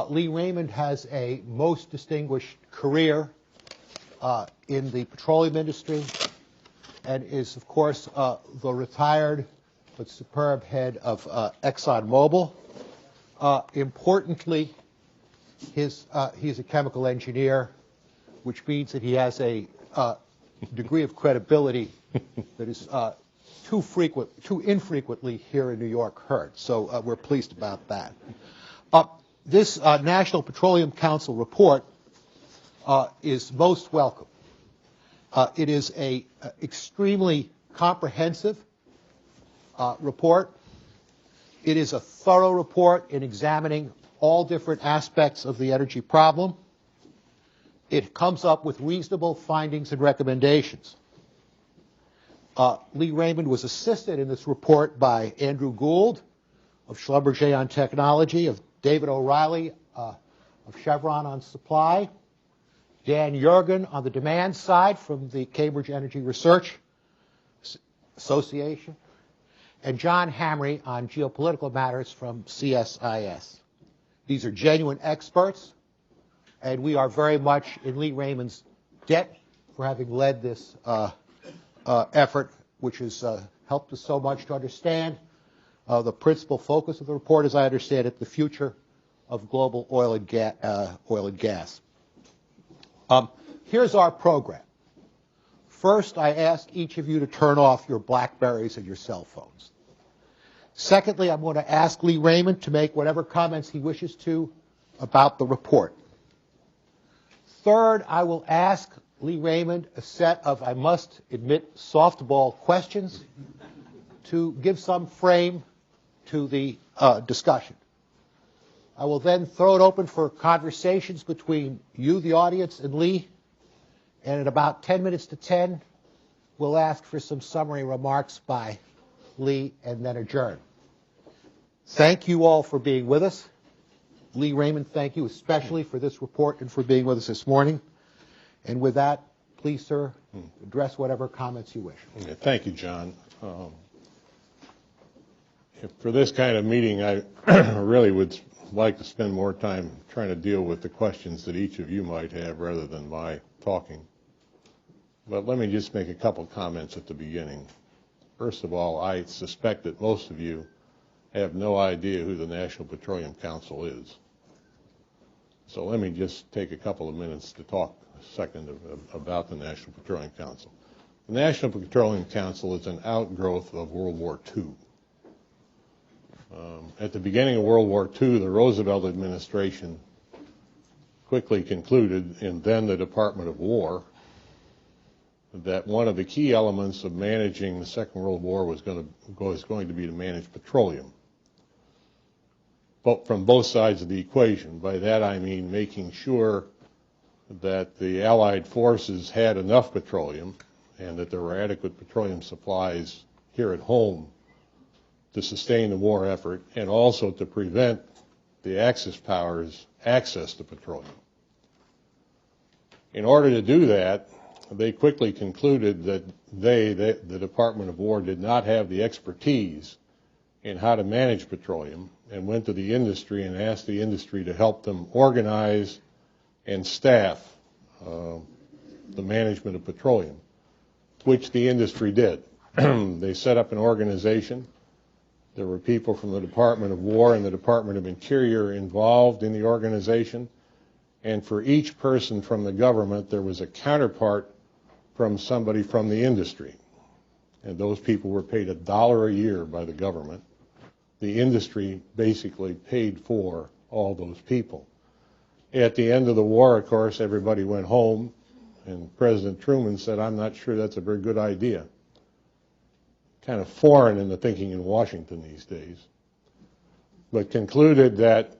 Lee Raymond has a most distinguished career in the petroleum industry and is, of course, the retired but superb head of ExxonMobil. Importantly, he's a chemical engineer, which means that he has a degree of credibility that is too infrequently here in New York heard. So we're pleased about that. This National Petroleum Council report is most welcome. It is an extremely comprehensive report. It is a thorough report in examining all different aspects of the energy problem. It comes up with reasonable findings and recommendations. Lee Raymond was assisted in this report by Andrew Gould of Schlumberger on technology, of David O'Reilly of Chevron on supply, Dan Yergin on the demand side from the Cambridge Energy Research Association, and John Hamry on geopolitical matters from CSIS. These are genuine experts, and we are very much in Lee Raymond's debt for having led this effort, which has helped us so much to understand the principal focus of the report, as I understand it, the future of global oil and gas. Here's our program. First, I ask each of you to turn off your BlackBerries and your cell phones. Secondly, I'm going to ask Lee Raymond to make whatever comments he wishes to about the report. Third, I will ask Lee Raymond a set of, I must admit, softball questions to give some frame to the discussion. I will then throw it open for conversations between you, the audience, and Lee. And at about 10 minutes to 10, we'll ask for some summary remarks by Lee and then adjourn. Thank you all for being with us. Lee Raymond, thank you especially for this report and for being with us this morning. And with that, please, sir, address whatever comments you wish. Okay, thank you, John. For this kind of meeting, I really would like to spend more time trying to deal with the questions that each of you might have rather than my talking. But let me just make a couple comments at the beginning. First of all, I suspect that most of you have no idea who the National Petroleum Council is. So let me just take a couple of minutes to talk a second about the National Petroleum Council. The National Petroleum Council is an outgrowth of World War II. At the beginning of World War II, the Roosevelt administration quickly concluded, and then the Department of War, that one of the key elements of managing the Second World War was going to be to manage petroleum. But from both sides of the equation. By that I mean making sure that the Allied forces had enough petroleum and that there were adequate petroleum supplies here at home to sustain the war effort and also to prevent the Axis powers' access to petroleum. In order to do that, they quickly concluded that the Department of War, did not have the expertise in how to manage petroleum and went to the industry and asked the industry to help them organize and staff the management of petroleum, which the industry did. They set up an organization. There were people from the Department of War and the Department of Interior involved in the organization, and for each person from the government there was a counterpart from somebody from the industry, and those people were paid $1 a year by the government. The industry basically paid for all those people. At the end of the war, of course, everybody went home, and President Truman said, "I'm not sure that's a very good idea." Kind of foreign in the thinking in Washington these days, but concluded that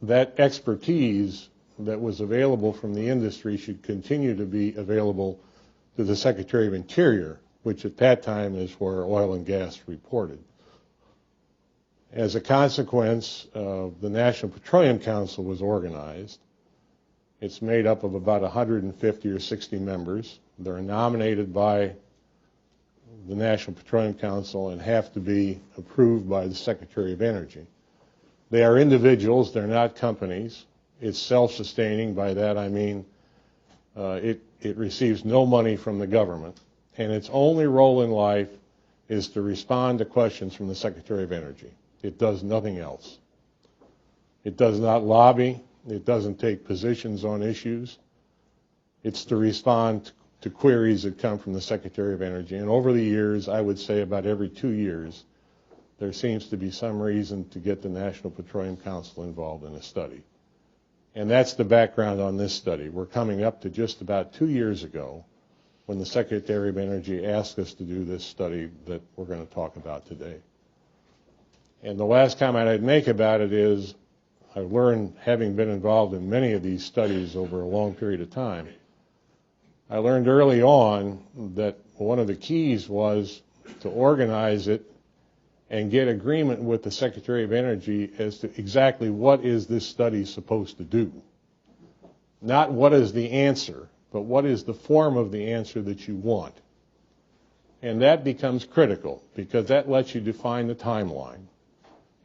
that expertise that was available from the industry should continue to be available to the Secretary of Interior, which at that time is where oil and gas reported. As a consequence, the National Petroleum Council was organized. It's made up of about 150 or 60 members. They're nominated by the National Petroleum Council and have to be approved by the Secretary of Energy. They are individuals, they're not companies. It's self-sustaining. By that I mean it receives no money from the government, and its only role in life is to respond to questions from the Secretary of Energy. It does nothing else. It does not lobby. It doesn't take positions on issues. It's to respond to queries that come from the Secretary of Energy. And over the years, I would say about every 2 years, there seems to be some reason to get the National Petroleum Council involved in a study. And that's the background on this study. We're coming up to just about 2 years ago when the Secretary of Energy asked us to do this study that we're going to talk about today. And the last comment I'd make about it is I learned, having been involved in many of these studies over a long period of time, I learned early on that one of the keys was to organize it and get agreement with the Secretary of Energy as to exactly what is this study supposed to do. Not what is the answer, but what is the form of the answer that you want. And that becomes critical because that lets you define the timeline.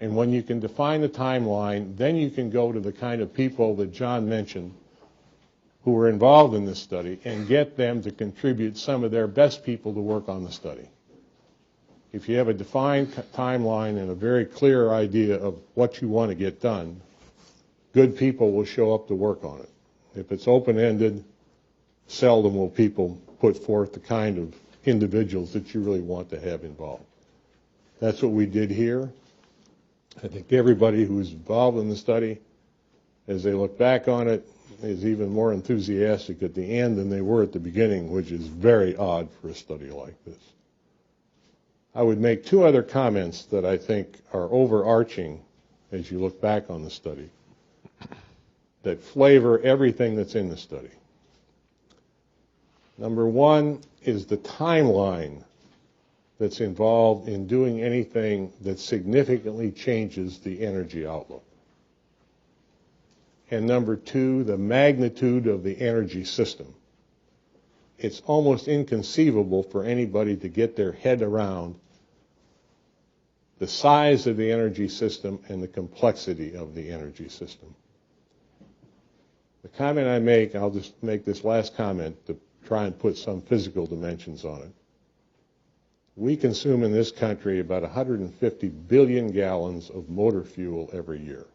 And when you can define the timeline, then you can go to the kind of people that John mentioned who were involved in this study and get them to contribute some of their best people to work on the study. If you have a defined timeline and a very clear idea of what you want to get done, good people will show up to work on it. If it's open-ended, seldom will people put forth the kind of individuals that you really want to have involved. That's what we did here. I think everybody who was involved in the study, as they look back on it, is even more enthusiastic at the end than they were at the beginning, which is very odd for a study like this. I would make two other comments that I think are overarching as you look back on the study that flavor everything that's in the study. Number one is the timeline that's involved in doing anything that significantly changes the energy outlook. And number two, the magnitude of the energy system. It's almost inconceivable for anybody to get their head around the size of the energy system and the complexity of the energy system. The comment I make, I'll just make this last comment to try and put some physical dimensions on it. We consume in this country about 150 billion gallons of motor fuel every year.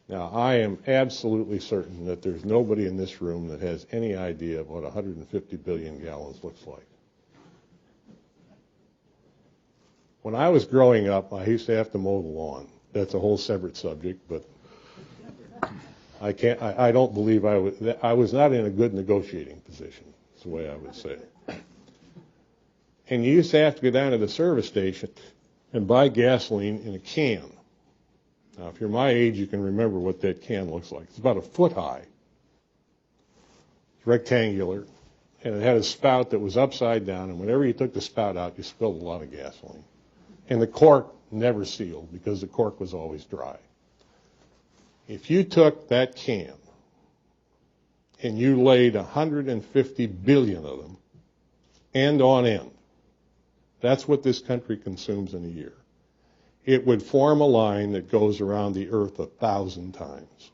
Now, I am absolutely certain that there's nobody in this room that has any idea of what 150 billion gallons looks like. When I was growing up, I used to have to mow the lawn. That's a whole separate subject, but I don't believe I was not in a good negotiating position, is the way I would say. And you used to have to go down to the service station and buy gasoline in a can. Now, if you're my age, you can remember what that can looks like. It's about a foot high. It's rectangular, and it had a spout that was upside down, and whenever you took the spout out, you spilled a lot of gasoline. And the cork never sealed because the cork was always dry. If you took that can and you laid 150 billion of them end on end, that's what this country consumes in a year. It would form a line that goes around the earth 1,000 times.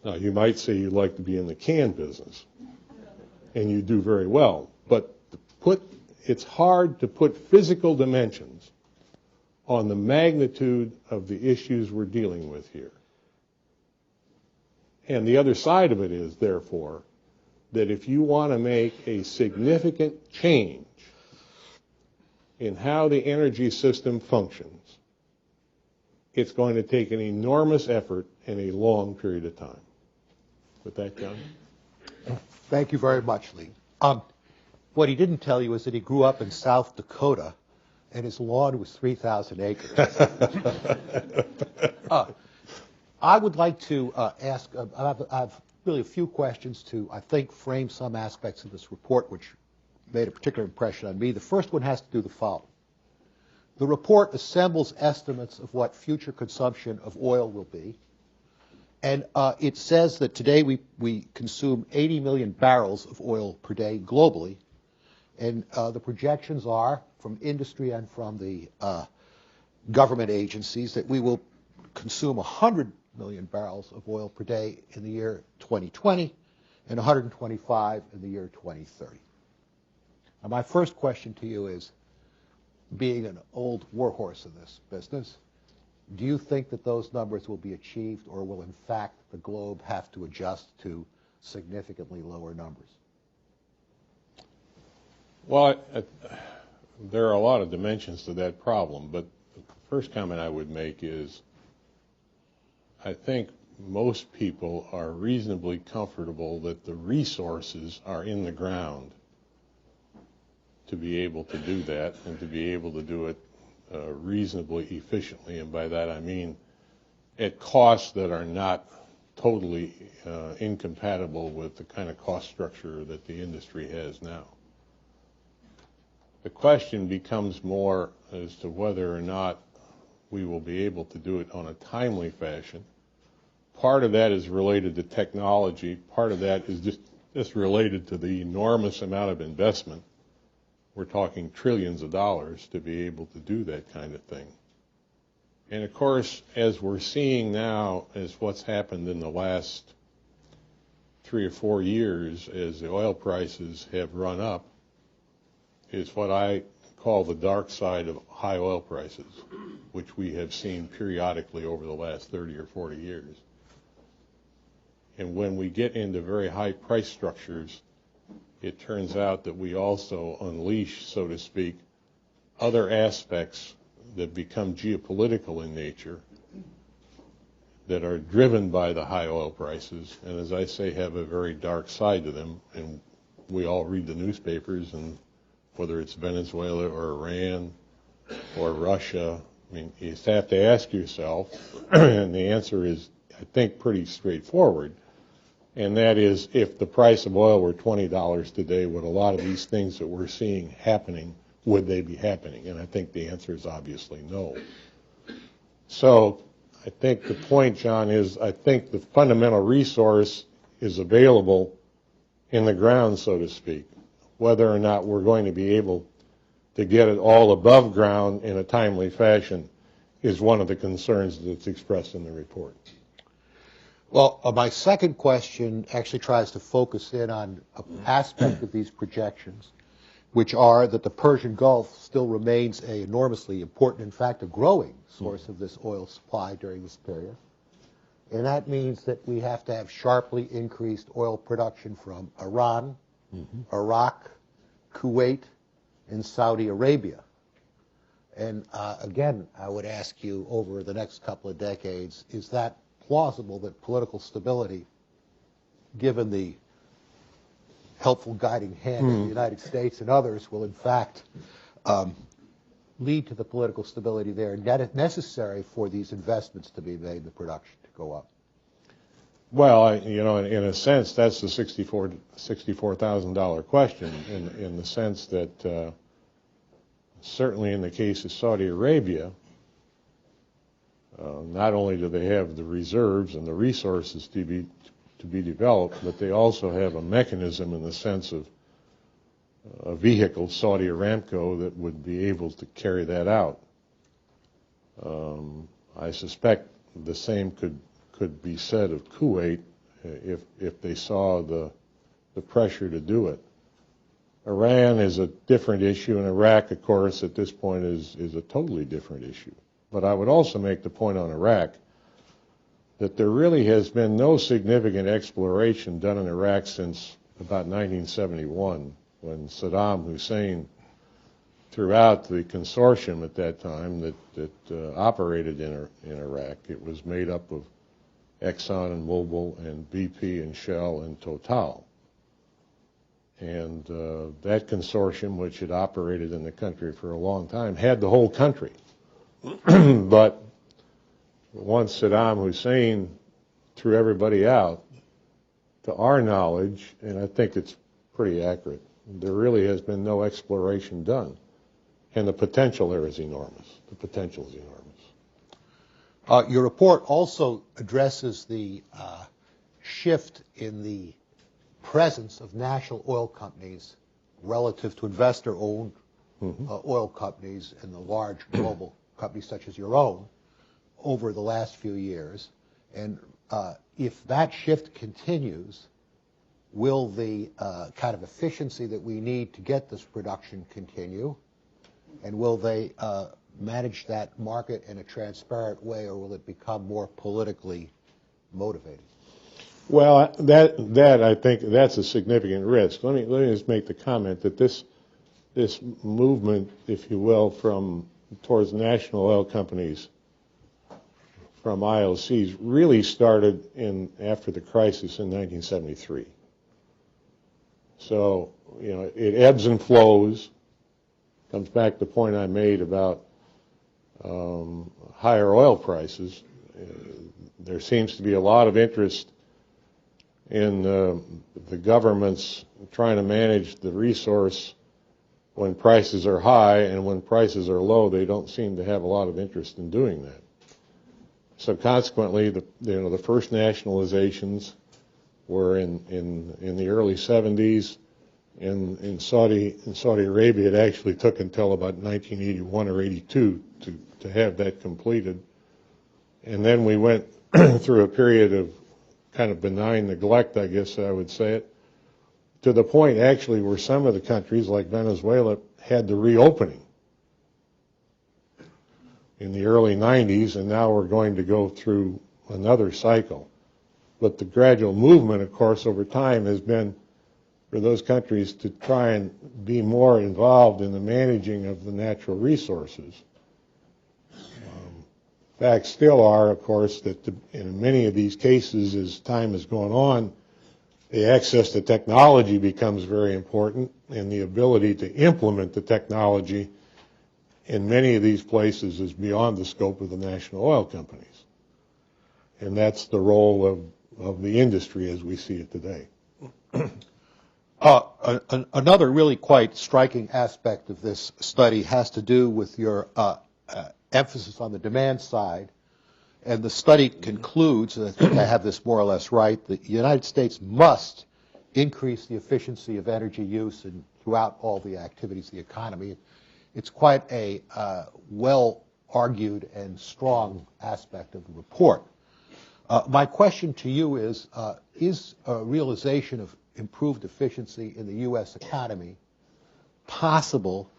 Now, you might say you'd like to be in the can business, and you do very well, but it's hard to put physical dimensions on the magnitude of the issues we're dealing with here. And the other side of it is, therefore, that if you want to make a significant change in how the energy system functions, it's going to take an enormous effort and a long period of time. With that, John? Thank you very much, Lee. What he didn't tell you is that he grew up in South Dakota, and his lawn was 3,000 acres. I would like to ask, I have really a few questions to, I think, frame some aspects of this report which made a particular impression on me. The first one has to do the following. The report assembles estimates of what future consumption of oil will be, and it says that today we consume 80 million barrels of oil per day globally, and the projections are from industry and from the government agencies that we will consume 100 million barrels of oil per day in the year 2020 and 125 in the year 2030. Now, my first question to you is, being an old warhorse in this business, do you think that those numbers will be achieved, or will, in fact, the globe have to adjust to significantly lower numbers? Well, there are a lot of dimensions to that problem, but the first comment I would make is I think most people are reasonably comfortable that the resources are in the ground to be able to do that, and to be able to do it reasonably efficiently. And by that I mean at costs that are not totally incompatible with the kind of cost structure that the industry has now. The question becomes more as to whether or not we will be able to do it on a timely fashion. Part of that is related to technology. Part of that is just related to the enormous amount of investment. We're talking trillions of dollars to be able to do that kind of thing. And of course, as we're seeing now, as what's happened in the last 3 or 4 years as the oil prices have run up, is what I call the dark side of high oil prices, which we have seen periodically over the last 30 or 40 years. And when we get into very high price structures, it turns out that we also unleash, so to speak, other aspects that become geopolitical in nature that are driven by the high oil prices, and as I say, have a very dark side to them. And we all read the newspapers, and whether it's Venezuela or Iran or Russia, I mean, you just have to ask yourself, and the answer is, I think, pretty straightforward. And that is, if the price of oil were $20 today, would a lot of these things that we're seeing happening, would they be happening? And I think the answer is obviously no. So I think the point, John, is I think the fundamental resource is available in the ground, so to speak. Whether or not we're going to be able to get it all above ground in a timely fashion is one of the concerns that's expressed in the report. Well, my second question actually tries to focus in on an aspect of these projections, which are that the Persian Gulf still remains an enormously important, in fact, a growing source of this oil supply during this period. And that means that we have to have sharply increased oil production from Iran, Iraq, Kuwait, and Saudi Arabia. And again, I would ask you, over the next couple of decades, is that plausible that political stability, given the helpful guiding hand of the United States and others, will in fact lead to the political stability there necessary for these investments to be made, the production to go up? Well, in a sense, that's the $64,000 question, in the sense that certainly in the case of Saudi Arabia, not only do they have the reserves and the resources to be developed, but they also have a mechanism in the sense of a vehicle, Saudi Aramco, that would be able to carry that out. I suspect the same could be said of Kuwait if they saw the pressure to do it. Iran is a different issue, and Iraq, of course, at this point is a totally different issue. But I would also make the point on Iraq that there really has been no significant exploration done in Iraq since about 1971, when Saddam Hussein threw out the consortium at that time that operated in Iraq. It was made up of ExxonMobil and BP and Shell and Total. And that consortium, which had operated in the country for a long time, had the whole country. But once Saddam Hussein threw everybody out, to our knowledge, and I think it's pretty accurate, there really has been no exploration done. And the potential there is enormous. The potential is enormous. Your report also addresses the shift in the presence of national oil companies relative to investor-owned oil companies in the large global companies such as your own, over the last few years. And if that shift continues, will the kind of efficiency that we need to get this production continue? And will they manage that market in a transparent way, or will it become more politically motivated? Well, that I think that's a significant risk. Let me just make the comment that this movement, if you will, towards national oil companies from IOCs really started after the crisis in 1973. So, it ebbs and flows. Comes back to the point I made about higher oil prices. There seems to be a lot of interest in the governments trying to manage the resource when prices are high, and when prices are low, they don't seem to have a lot of interest in doing that. So consequently, the first nationalizations were in the early 70s. In Saudi Arabia, it actually took until about 1981 or 82 to have that completed. And then we went through a period of kind of benign neglect, I guess I would say it, to the point actually where some of the countries like Venezuela had the reopening in the early 90s, and now we're going to go through another cycle. But the gradual movement, of course, over time has been for those countries to try and be more involved in the managing of the natural resources. Facts still are, of course, that in many of these cases, as time has gone on, the access to technology becomes very important, and the ability to implement the technology in many of these places is beyond the scope of the national oil companies. And that's the role of the industry as we see it today. Another really quite striking aspect of this study has to do with your emphasis on the demand side. And the study concludes, and I think I have this more or less right, that the United States must increase the efficiency of energy use throughout all the activities of the economy. It's quite a well-argued and strong aspect of the report. My question to you is a realization of improved efficiency in the U.S. economy possible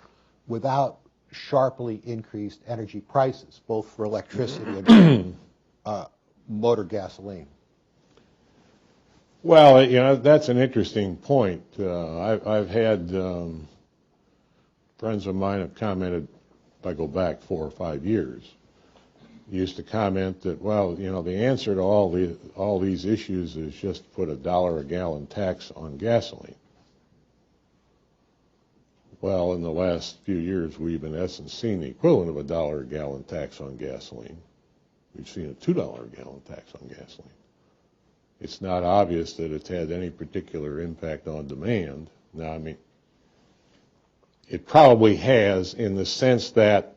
without sharply increased energy prices, both for electricity and motor gasoline? Well, that's an interesting point. I've had friends of mine have commented, if I go back 4 or 5 years, used to comment that, well, the answer to all these issues is just to put $1 a gallon tax on gasoline. Well, in the last few years, we've in essence seen the equivalent of $1 a gallon tax on gasoline. We've seen a $2 a gallon tax on gasoline. It's not obvious that it's had any particular impact on demand. Now, I mean, it probably has in the sense that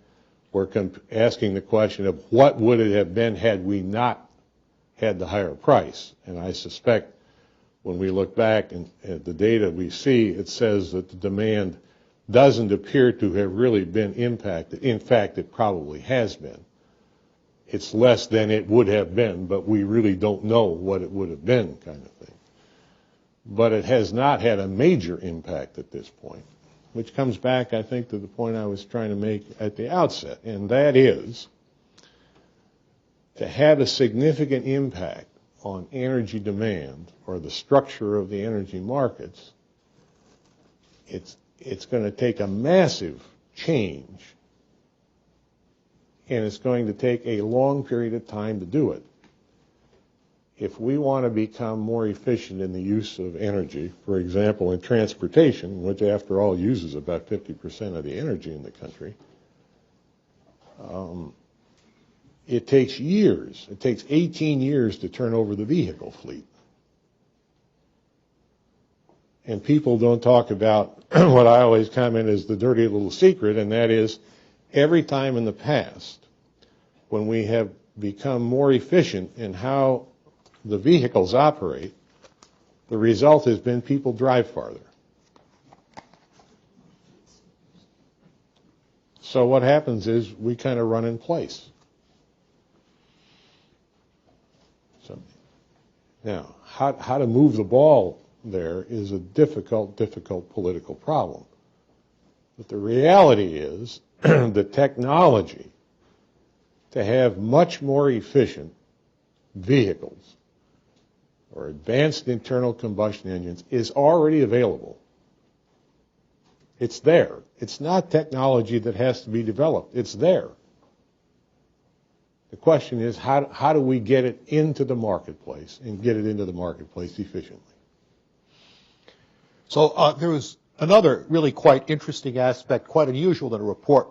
we're asking the question of what would it have been had we not had the higher price. And I suspect when we look back at the data we see, it says that the demand doesn't appear to have really been impacted. In fact, it probably has been. It's less than it would have been, but we really don't know what it would have been, kind of thing. But it has not had a major impact at this point, which comes back, I think, to the point I was trying to make at the outset, and that is to have a significant impact on energy demand or the structure of the energy markets. It's going to take a massive change, and it's going to take a long period of time to do it. If we want to become more efficient in the use of energy, for example, in transportation, which after all uses about 50% of the energy in the country, it takes years. It takes 18 years to turn over the vehicle fleet. And people don't talk about what I always comment is the dirty little secret, and that is every time in the past when we have become more efficient in how the vehicles operate, the result has been people drive farther. So what happens is we kind of run in place. So now, how to move the ball there is a difficult political problem. But the reality is the technology to have much more efficient vehicles or advanced internal combustion engines is already available. It's there. It's not technology that has to be developed. It's there. The question is, how do we get it into the marketplace and get it into the marketplace efficiently? So there was another really quite interesting aspect, quite unusual in a report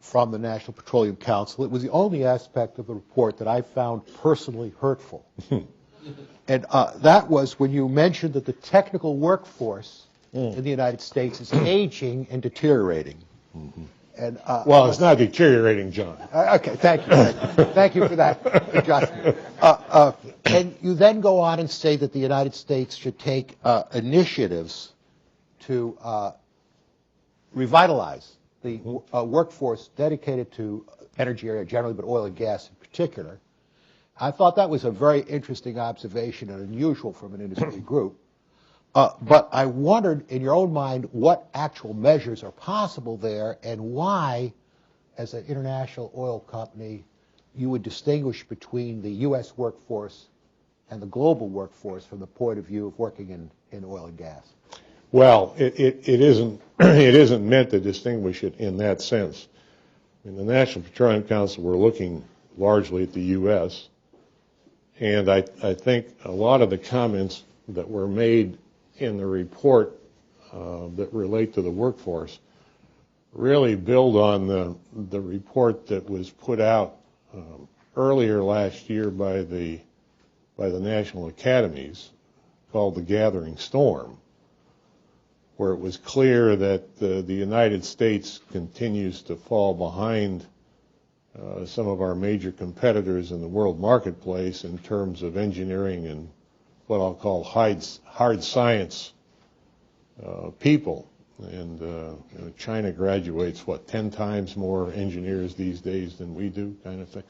from the National Petroleum Council. It was the only aspect of the report that I found personally hurtful. And that was when you mentioned that the technical workforce in the United States is aging and deteriorating. Mm-hmm. And, well, it's not deteriorating, John. Okay, thank you. Thank you for that adjustment. And you then go on and say that the United States should take initiatives to revitalize the workforce dedicated to energy area generally, but oil and gas in particular. I thought that was a very interesting observation and unusual from an industry group. But I wondered, in your own mind, what actual measures are possible there and why, as an international oil company, you would distinguish between the U.S. workforce and the global workforce from the point of view of working in oil and gas. Well, it isn't meant to distinguish it in that sense. In the National Petroleum Council, we're looking largely at the U.S., and I think a lot of the comments that were made in the report that relate to the workforce really build on the report that was put out earlier last year by the national academies called The Gathering Storm, where it was clear that the United States continues to fall behind some of our major competitors in the world marketplace in terms of engineering and what I'll call hard science people. And China graduates, 10 times more engineers these days than we do, kind of thing.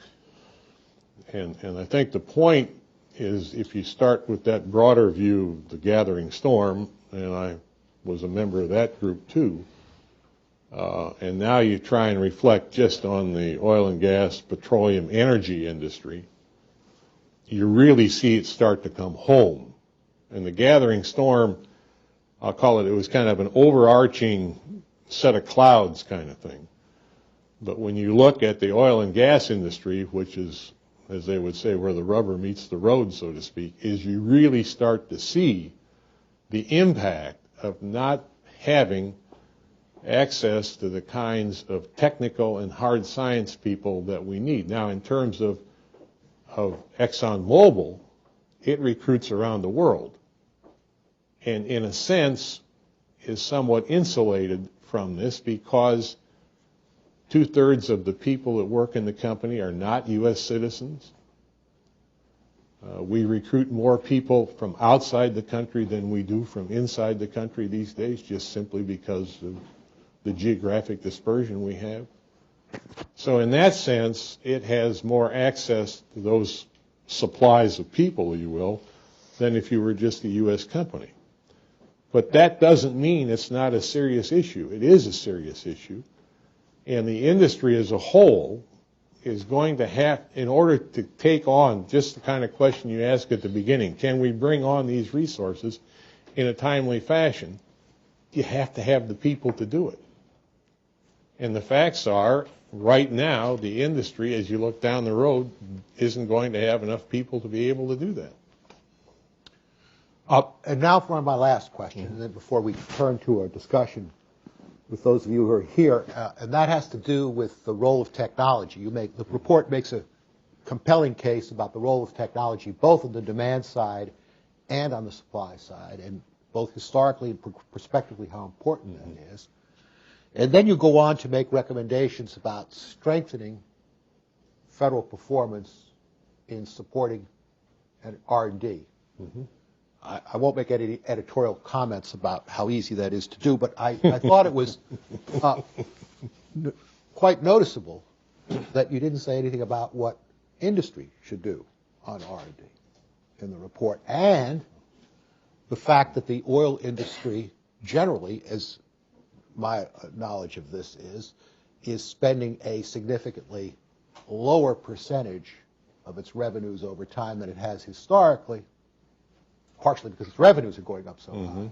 And I think the point is, if you start with that broader view of The Gathering Storm, and I was a member of that group too, and now you try and reflect just on the oil and gas, petroleum, energy industry, you really see it start to come home. And The Gathering Storm, I'll call it was kind of an overarching set of clouds kind of thing. But when you look at the oil and gas industry, which is, as they would say, where the rubber meets the road, so to speak, is you really start to see the impact of not having access to the kinds of technical and hard science people that we need. Now, in terms of ExxonMobil, it recruits around the world, and in a sense is somewhat insulated from this because 2/3 of the people that work in the company are not U.S. citizens. We recruit more people from outside the country than we do from inside the country these days, just simply because of the geographic dispersion we have. So in that sense, it has more access to those supplies of people, if you will, than if you were just a U.S. company. But that doesn't mean it's not a serious issue. It is a serious issue. And the industry as a whole is going to have, in order to take on just the kind of question you asked at the beginning, can we bring on these resources in a timely fashion, you have to have the people to do it. And the facts are, right now, the industry, as you look down the road, isn't going to have enough people to be able to do that. And now for my last question, and then before we turn to our discussion with those of you who are here, and that has to do with the role of technology. The report makes a compelling case about the role of technology, both on the demand side and on the supply side, and both historically and prospectively how important that is. And then you go on to make recommendations about strengthening federal performance in supporting an R&D. Mm-hmm. I won't make any editorial comments about how easy that is to do, but I thought it was quite noticeable that you didn't say anything about what industry should do on R&D in the report, and the fact that the oil industry generally, as my knowledge of this is spending a significantly lower percentage of its revenues over time than it has historically, partially because its revenues are going up so high.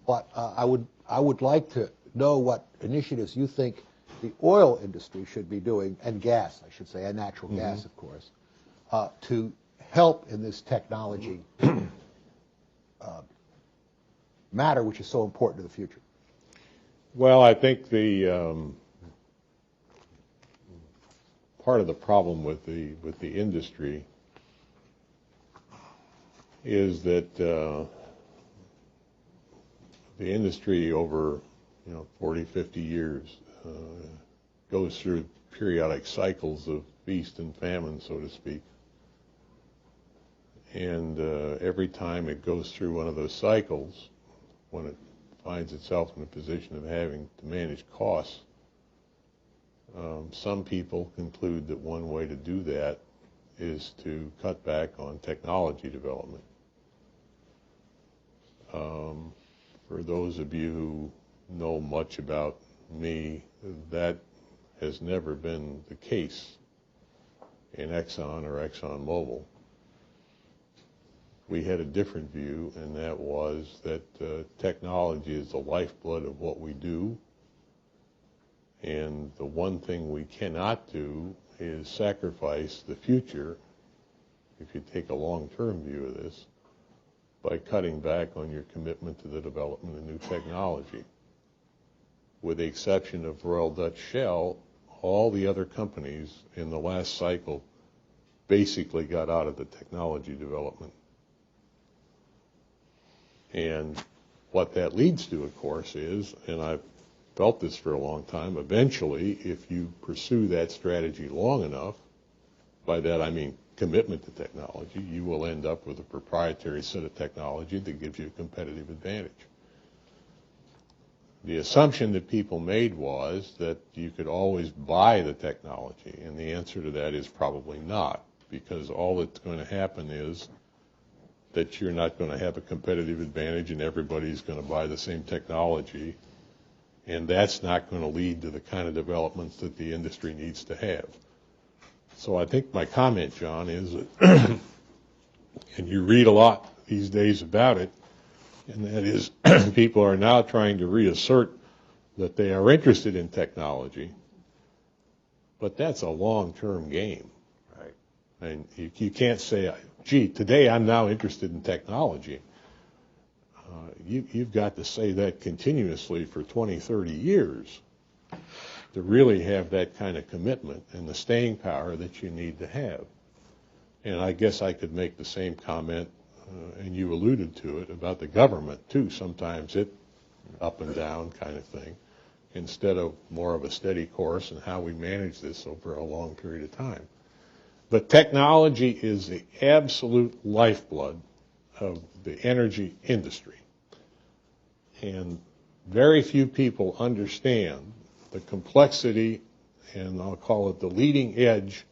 But I would like to know what initiatives you think the oil industry should be doing, and gas, I should say, and natural gas, of course, to help in this technology matter, which is so important to the future. Well, I think the part of the problem with the industry is that the industry over 40, 50 years goes through periodic cycles of feast and famine, so to speak. And every time it goes through one of those cycles, when it finds itself in a position of having to manage costs, some people conclude that one way to do that is to cut back on technology development. For those of you who know much about me, that has never been the case in Exxon or ExxonMobil. We had a different view, and that was that technology is the lifeblood of what we do, and the one thing we cannot do is sacrifice the future, if you take a long-term view of this, by cutting back on your commitment to the development of new technology. With the exception of Royal Dutch Shell, all the other companies in the last cycle basically got out of the technology development. And what that leads to, of course, is, and I've felt this for a long time, eventually, if you pursue that strategy long enough, by that I mean commitment to technology, you will end up with a proprietary set of technology that gives you a competitive advantage. The assumption that people made was that you could always buy the technology, and the answer to that is probably not, because all that's going to happen is that you're not going to have a competitive advantage and everybody's going to buy the same technology, and that's not going to lead to the kind of developments that the industry needs to have. So I think my comment, John, is that, and you read a lot these days about it, and that is people are now trying to reassert that they are interested in technology, but that's a long-term game. Right? And you can't say, gee, today I'm now interested in technology. You've got to say that continuously for 20, 30 years to really have that kind of commitment and the staying power that you need to have. And I guess I could make the same comment, and you alluded to it, about the government too. Sometimes it up and down kind of thing, instead of more of a steady course and how we manage this over a long period of time. But technology is the absolute lifeblood of the energy industry. And very few people understand the complexity, and I'll call it the leading edge,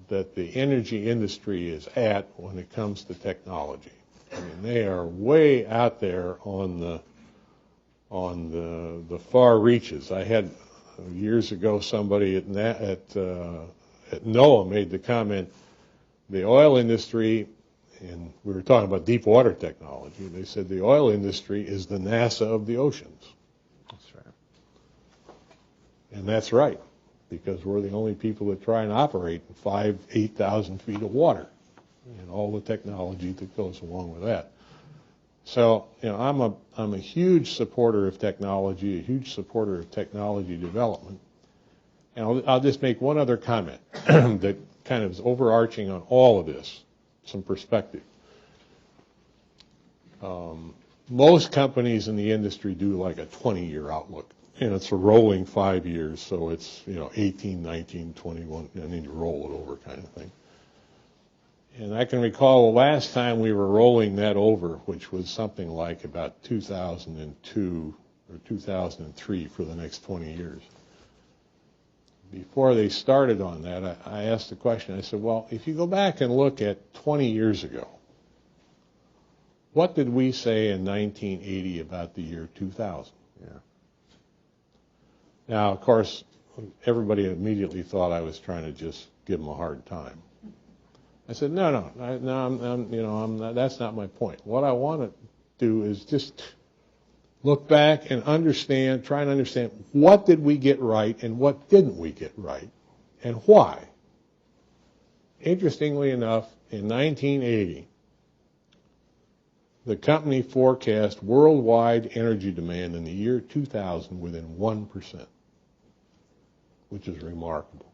that the energy industry is at when it comes to technology. I mean, they are way out there on the far reaches. I had years ago somebody at NOAA made the comment, the oil industry, and we were talking about deep water technology, they said the oil industry is the NASA of the oceans. That's right. And that's right, because we're the only people that try and operate in 5,000, 8,000 feet of water, and all the technology that goes along with that. So, I'm a huge supporter of technology, a huge supporter of technology development. And I'll just make one other comment that kind of is overarching on all of this, some perspective. Most companies in the industry do like a 20-year outlook, and it's a rolling 5 years, so it's 18, 19, 21, and then you roll it over kind of thing. And I can recall the last time we were rolling that over, which was something like about 2002 or 2003 for the next 20 years. before they started on that, I asked the question, I said, well, if you go back and look at 20 years ago, what did we say in 1980 about the year 2000? Yeah. Now, of course, everybody immediately thought I was trying to just give them a hard time. I said, no, that's not my point. What I want to do is just look back and understand, try and understand what did we get right and what didn't we get right, and why. Interestingly enough, in 1980, the company forecast worldwide energy demand in the year 2000 within 1%, which is remarkable.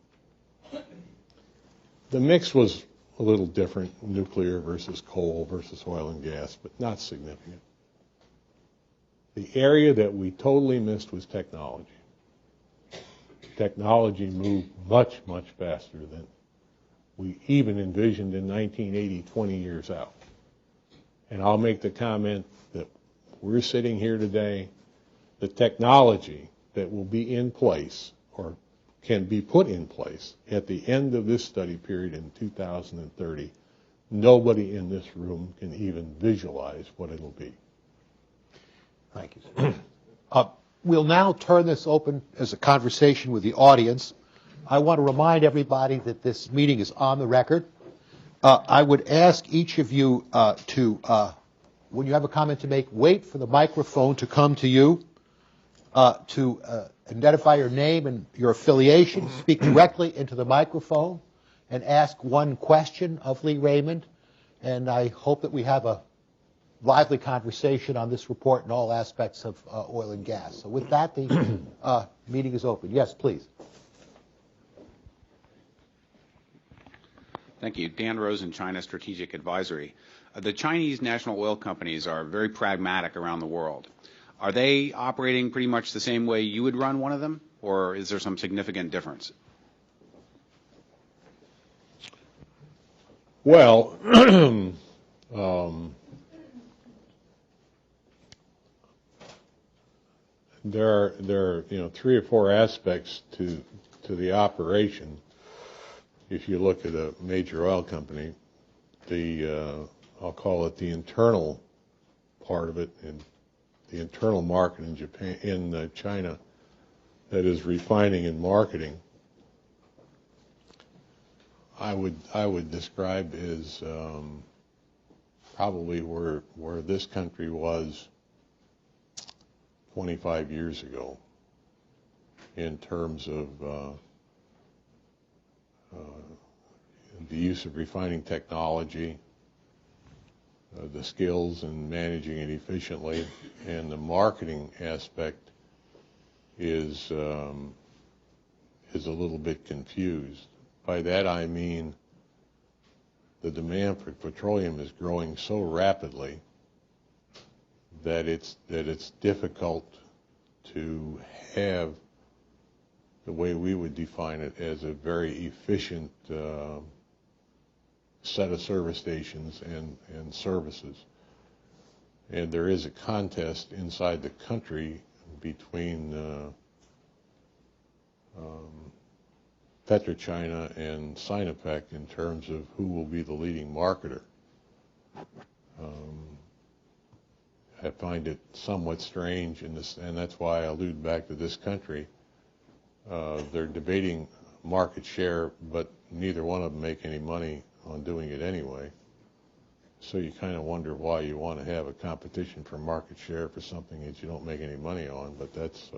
The mix was a little different, nuclear versus coal versus oil and gas, but not significant. The area that we totally missed was technology. Technology moved much, much faster than we even envisioned in 1980, 20 years out. And I'll make the comment that we're sitting here today, the technology that will be in place or can be put in place at the end of this study period in 2030, nobody in this room can even visualize what it'll be. Thank you, sir. We'll now turn this open as a conversation with the audience. I want to remind everybody that this meeting is on the record. I would ask each of you when you have a comment to make, wait for the microphone to come to you, to identify your name and your affiliation, speak directly into the microphone, and ask one question of Lee Raymond. And I hope that we have a lively conversation on this report and all aspects of oil and gas. So with that, the meeting is open. Yes, please. Thank you. Dan Rosen, China Strategic Advisory. The Chinese national oil companies are very pragmatic around the world. Are they operating pretty much the same way you would run one of them, or is there some significant difference? Well, there are 3 or 4 aspects to the operation. If you look at a major oil company, I'll call it the internal part of it, and the internal market in China, that is refining and marketing, I would describe as probably where this country was 25 years ago in terms of the use of refining technology, the skills in managing it efficiently, and the marketing aspect is a little bit confused. By that I mean the demand for petroleum is growing so rapidly that it's difficult to have the way we would define it as a very efficient set of service stations and services. And there is a contest inside the country between PetroChina and Sinopec in terms of who will be the leading marketer. I find it somewhat strange, and that's why I allude back to this country. They're debating market share, but neither one of them make any money on doing it anyway. So you kind of wonder why you want to have a competition for market share for something that you don't make any money on, but that's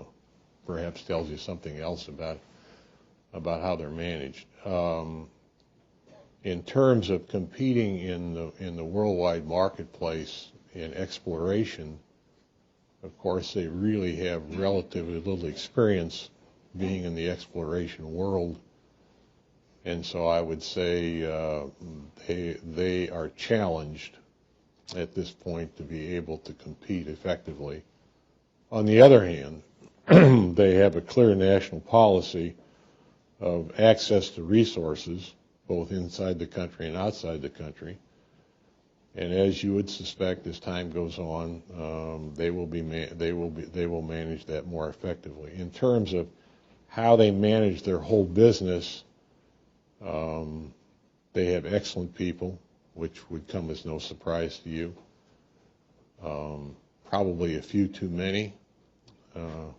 perhaps tells you something else about how they're managed. In terms of competing in the worldwide marketplace in exploration, of course, they really have relatively little experience being in the exploration world. And so I would say they are challenged at this point to be able to compete effectively. On the other hand, they have a clear national policy of access to resources, both inside the country and outside the country. And as you would suspect, as time goes on, they will manage that more effectively. In terms of how they manage their whole business, they have excellent people, which would come as no surprise to you. Probably a few too many,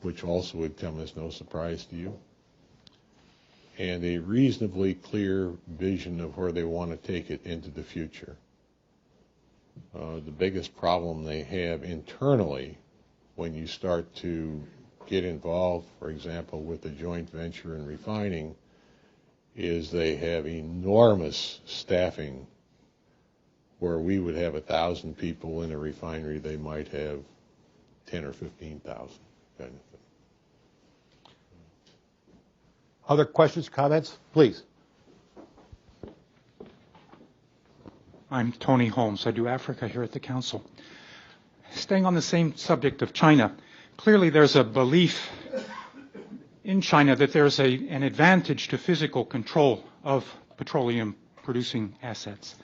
which also would come as no surprise to you. And a reasonably clear vision of where they want to take it into the future. The biggest problem they have internally when you start to get involved, for example, with a joint venture in refining, is they have enormous staffing. Where we would have 1,000 people in a refinery, they might have 10 or 15,000 kind of thing. Other questions, comments? Please. I'm Tony Holmes. I do Africa here at the Council. Staying on the same subject of China, clearly there's a belief in China that there's an advantage to physical control of petroleum producing assets.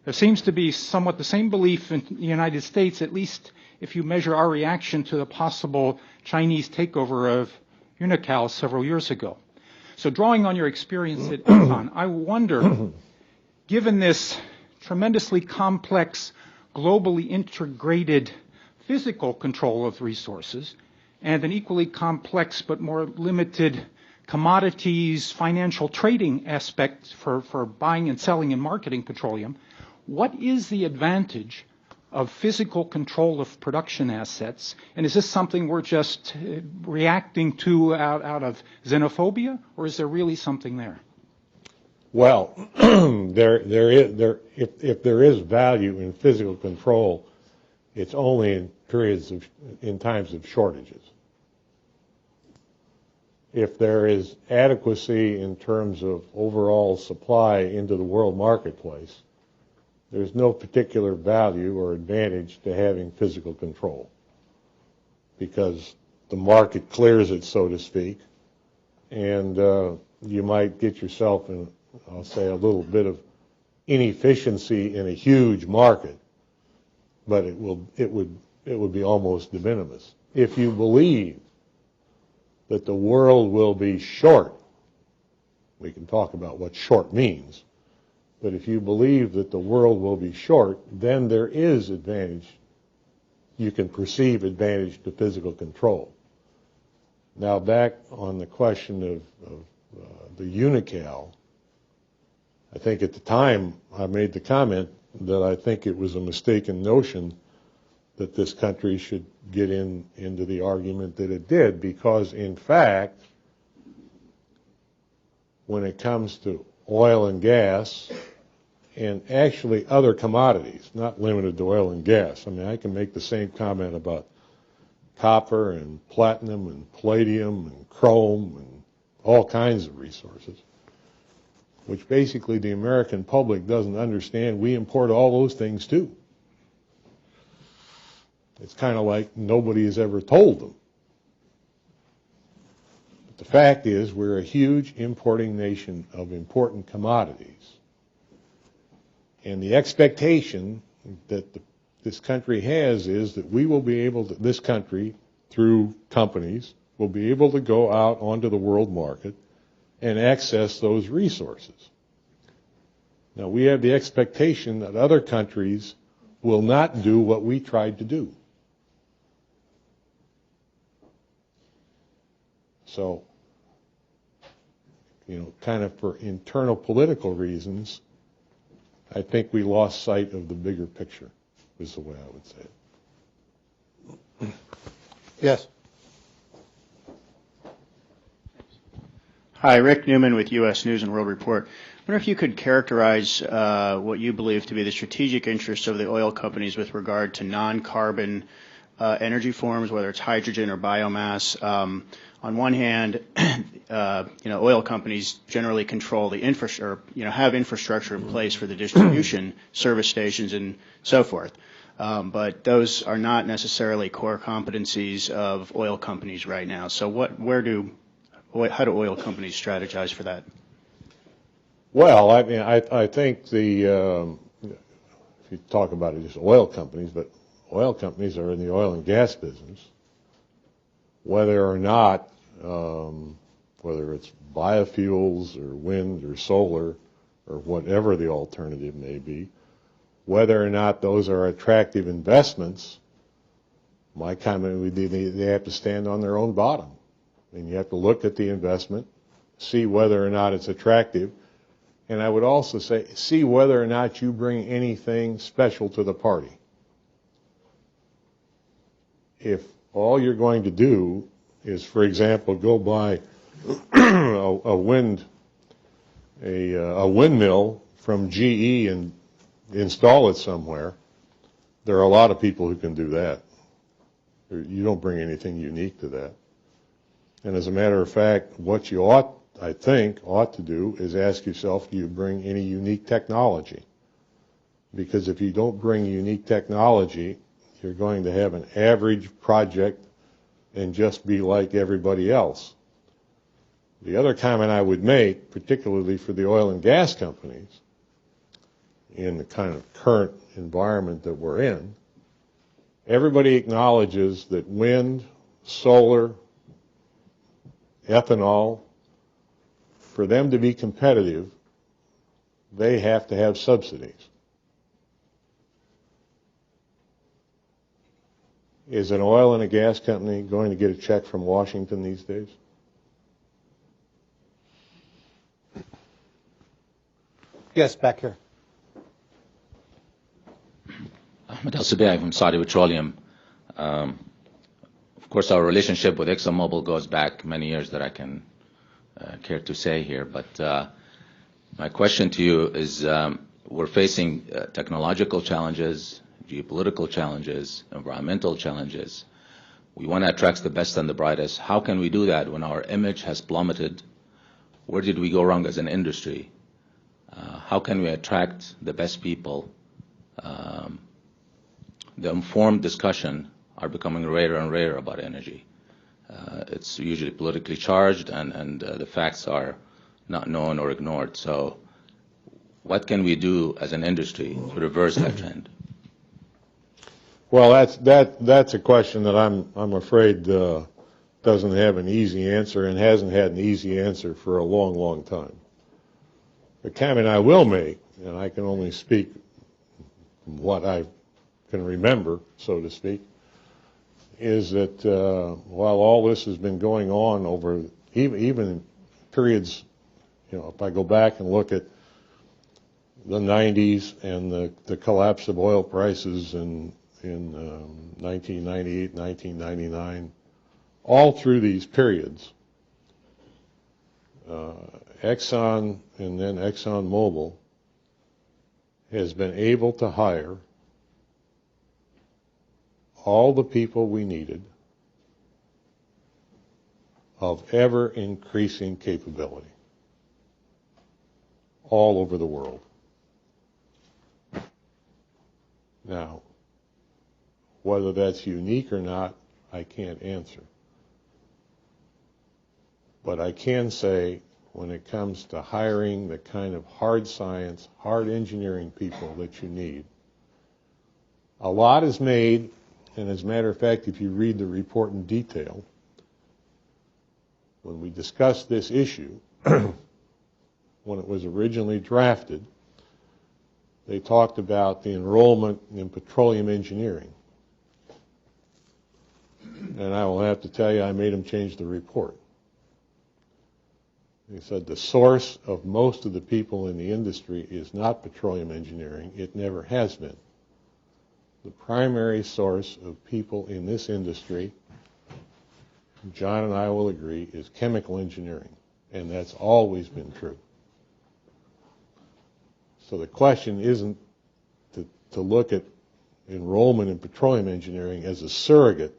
There seems to be somewhat the same belief in the United States, at least if you measure our reaction to the possible Chinese takeover of Unocal several years ago. So drawing on your experience at Exxon, I wonder, given this tremendously complex, globally integrated physical control of resources and an equally complex but more limited commodities, financial trading aspect for buying and selling and marketing petroleum, what is the advantage of physical control of production assets? And is this something we're just reacting to out of xenophobia, or is there really something there? Well, if there is value in physical control, it's only in times of shortages. If there is adequacy in terms of overall supply into the world marketplace, there's no particular value or advantage to having physical control because the market clears it, so to speak, and you might get yourself in, I'll say, a little bit of inefficiency in a huge market, but it would be almost de minimis. If you believe that the world will be short, we can talk about what short means, but if you believe that the world will be short, then there is advantage. You can perceive advantage to physical control. Now back on the question of the Unocal, I think at the time I made the comment that I think it was a mistaken notion that this country should get into the argument that it did, because in fact, when it comes to oil and gas, and actually other commodities, not limited to oil and gas. I mean, I can make the same comment about copper and platinum and palladium and chrome and all kinds of resources, which basically the American public doesn't understand. We import all those things too. It's kind of like nobody has ever told them. But the fact is, we're a huge importing nation of important commodities. And the expectation that this country has is that we will be able to, this country, through companies, will be able to go out onto the world market and access those resources. Now, we have the expectation that other countries will not do what we tried to do. So, kind of for internal political reasons, I think we lost sight of the bigger picture, is the way I would say it. Yes. Hi, Rick Newman with U.S. News and World Report. I wonder if you could characterize what you believe to be the strategic interests of the oil companies with regard to non-carbon energy forms, whether it's hydrogen or biomass. On one hand, oil companies generally control the infrastructure, have infrastructure in place for the distribution, service stations, and so forth. But those are not necessarily core competencies of oil companies right now. So how do oil companies strategize for that? Well, I mean, I think if you talk about it, just oil companies, but oil companies are in the oil and gas business. Whether or not whether it's biofuels or wind or solar or whatever the alternative may be, whether or not those are attractive investments, my comment would be they have to stand on their own bottom. And you have to look at the investment, see whether or not it's attractive, and I would also say, see whether or not you bring anything special to the party. If all you're going to do is, for example, go buy a windmill from GE and install it somewhere, there are a lot of people who can do that. You don't bring anything unique to that. And as a matter of fact, what you ought to do is ask yourself, do you bring any unique technology? Because if you don't bring unique technology, you're going to have an average project and just be like everybody else. The other comment I would make, particularly for the oil and gas companies, in the kind of current environment that we're in, everybody acknowledges that wind, solar, ethanol, for them to be competitive, they have to have subsidies. Is an oil and a gas company going to get a check from Washington these days? Yes, back here. Ahmed Al-Subai from Saudi Petroleum. Of course, our relationship with ExxonMobil goes back many years that I can care to say here. But my question to you is, we're facing technological challenges, geopolitical challenges, environmental challenges. We want to attract the best and the brightest. How can we do that when our image has plummeted? Where did we go wrong as an industry? How can we attract the best people? The informed discussion are becoming rarer and rarer about energy. It's usually politically charged, and the facts are not known or ignored. So what can we do as an industry to reverse that trend? Well, that's a question that I'm afraid doesn't have an easy answer and hasn't had an easy answer for a long, long time. The comment I will make, and I can only speak from what I can remember, so to speak, is that while all this has been going on over even periods, if I go back and look at the 90s and the collapse of oil prices in 1998, 1999, all through these periods, Exxon and then ExxonMobil has been able to hire all the people we needed of ever-increasing capability all over the world. Now, whether that's unique or not, I can't answer. But I can say, when it comes to hiring the kind of hard science, hard engineering people that you need, a lot is made, and as a matter of fact, if you read the report in detail, when we discussed this issue, when it was originally drafted, they talked about the enrollment in petroleum engineering. And I will have to tell you, I made them change the report. They said the source of most of the people in the industry is not petroleum engineering. It never has been. The primary source of people in this industry, John and I will agree, is chemical engineering. And that's always been true. So the question isn't to look at enrollment in petroleum engineering as a surrogate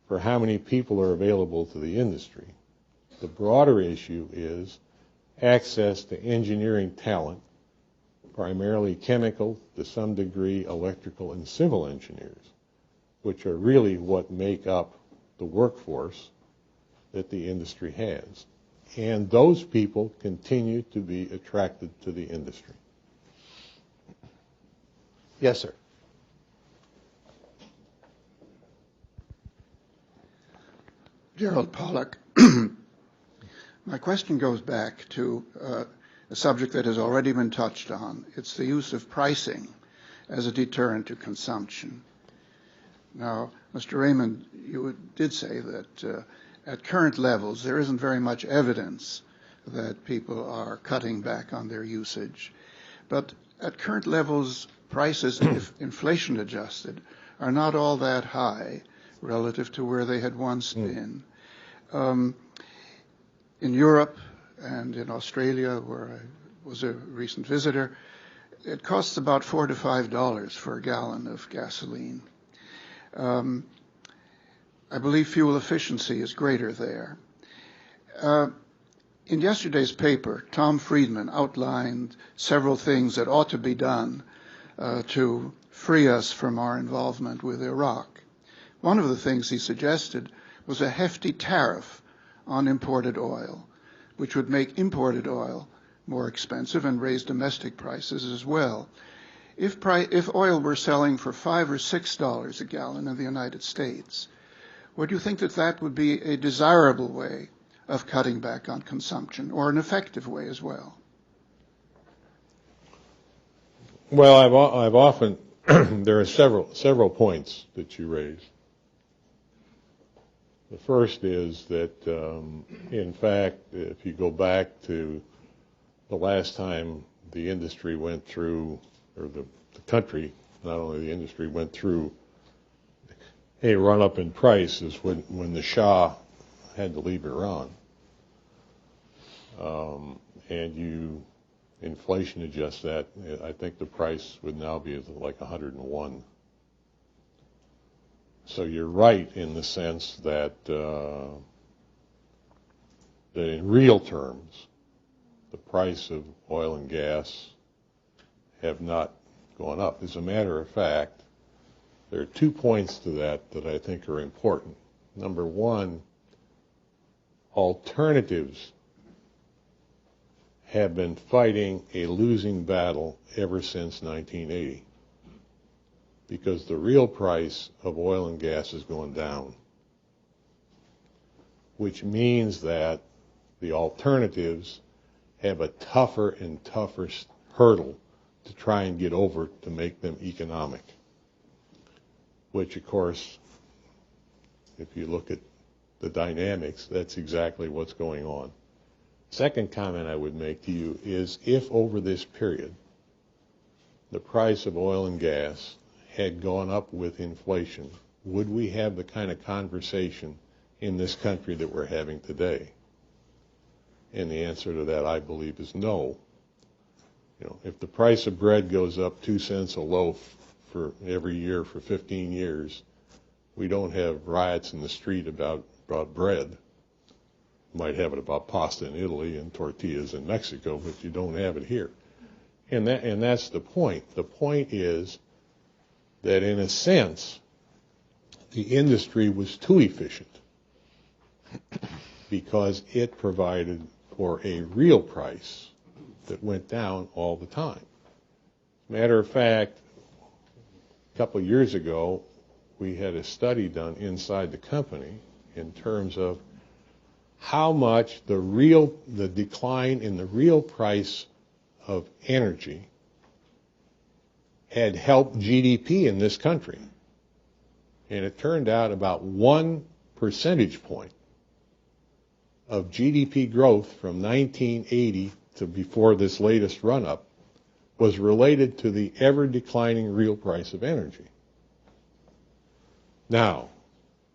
for how many people are available to the industry. The broader issue is access to engineering talent, primarily chemical, to some degree electrical and civil engineers, which are really what make up the workforce that the industry has. And those people continue to be attracted to the industry. Yes, sir. Gerald Pollack. My question goes back to a subject that has already been touched on. It's the use of pricing as a deterrent to consumption. Now, Mr. Raymond, you did say that at current levels there isn't very much evidence that people are cutting back on their usage. But at current levels, prices, if inflation adjusted, are not all that high relative to where they had once been. In Europe and in Australia, where I was a recent visitor, it costs about $4 to $5 for a gallon of gasoline. I believe fuel efficiency is greater there. In yesterday's paper, Tom Friedman outlined several things that ought to be done to free us from our involvement with Iraq. One of the things he suggested was a hefty tariff on imported oil, which would make imported oil more expensive and raise domestic prices as well. If oil were selling for $5 or $6 a gallon in the United States, would you think that that would be a desirable way of cutting back on consumption, or an effective way as well? Well, I've often there are several points that you raise. The first is that, in fact, if you go back to the last time the industry went through, or the country, not only the industry, went through a run-up in price is when the Shah had to leave Iran. And you inflation adjust that, I think the price would now be like 101. So you're right in the sense that that in real terms, the price of oil and gas have not gone up. As a matter of fact, there are 2 points to that I think are important. Number one, alternatives have been fighting a losing battle ever since 1980. Because the real price of oil and gas is going down, which means that the alternatives have a tougher and tougher hurdle to try and get over to make them economic, which, of course, if you look at the dynamics, that's exactly what's going on. Second comment I would make to you is if over this period the price of oil and gas had gone up with inflation, would we have the kind of conversation in this country that we're having today? And the answer to that, I believe, is no. You know, if the price of bread goes up 2 cents a loaf for every year for 15 years, we don't have riots in the street about bread. You might have it about pasta in Italy and tortillas in Mexico, but you don't have it here. And that's the point. The point is that in a sense, the industry was too efficient because it provided for a real price that went down all the time. Matter of fact, a couple of years ago, we had a study done inside the company in terms of how much the decline in the real price of energy had helped GDP in this country. And it turned out about 1 percentage point of GDP growth from 1980 to before this latest run-up was related to the ever-declining real price of energy. Now,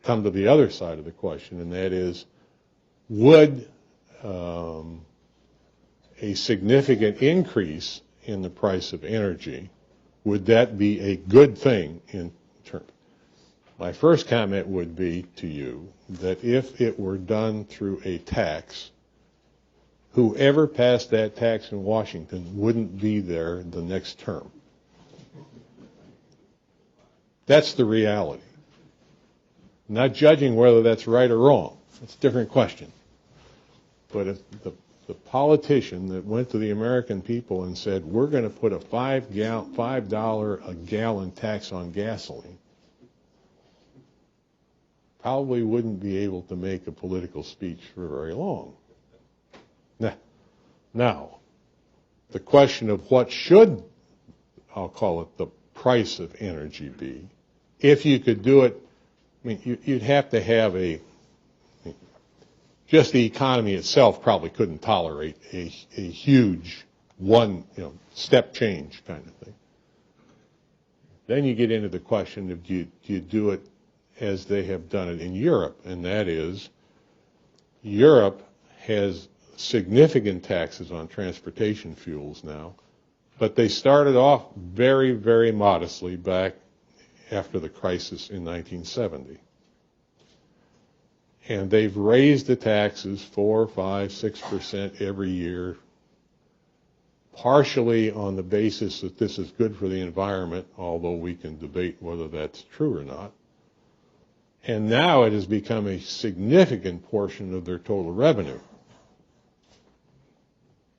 come to the other side of the question, and that is, would a significant increase in the price of energy, would that be a good thing in terms? My first comment would be to you that if it were done through a tax, whoever passed that tax in Washington wouldn't be there the next term. That's the reality. I'm not judging whether that's right or wrong. That's a different question. But if the politician that went to the American people and said, we're going to put a $5 a gallon tax on gasoline, probably wouldn't be able to make a political speech for very long. Now, the question of what should, I'll call it the price of energy be, if you could do it, I mean, you'd have to have just the economy itself probably couldn't tolerate a huge step change kind of thing. Then you get into the question of do you do it as they have done it in Europe, and that is Europe has significant taxes on transportation fuels now, but they started off very, very modestly back after the crisis in 1970. And they've raised the taxes 4, 5, 6% every year, partially on the basis that this is good for the environment, although we can debate whether that's true or not. And now it has become a significant portion of their total revenue.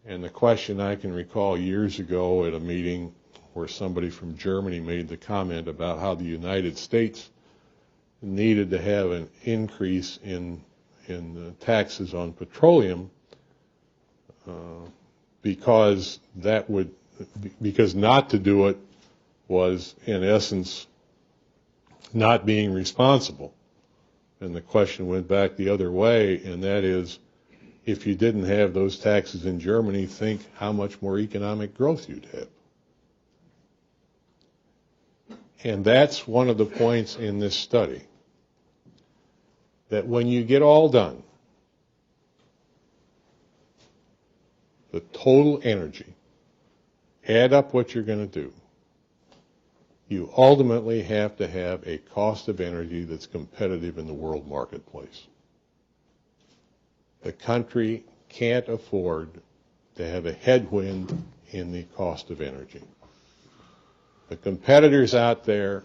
And the question I can recall years ago at a meeting where somebody from Germany made the comment about how the United States needed to have an increase in taxes on petroleum because not to do it was in essence not being responsible. And the question went back the other way, and that is, if you didn't have those taxes in Germany, think how much more economic growth you'd have. And that's one of the points in this study, that when you get all done, the total energy, add up what you're going to do, you ultimately have to have a cost of energy that's competitive in the world marketplace. The country can't afford to have a headwind in the cost of energy. The competitors out there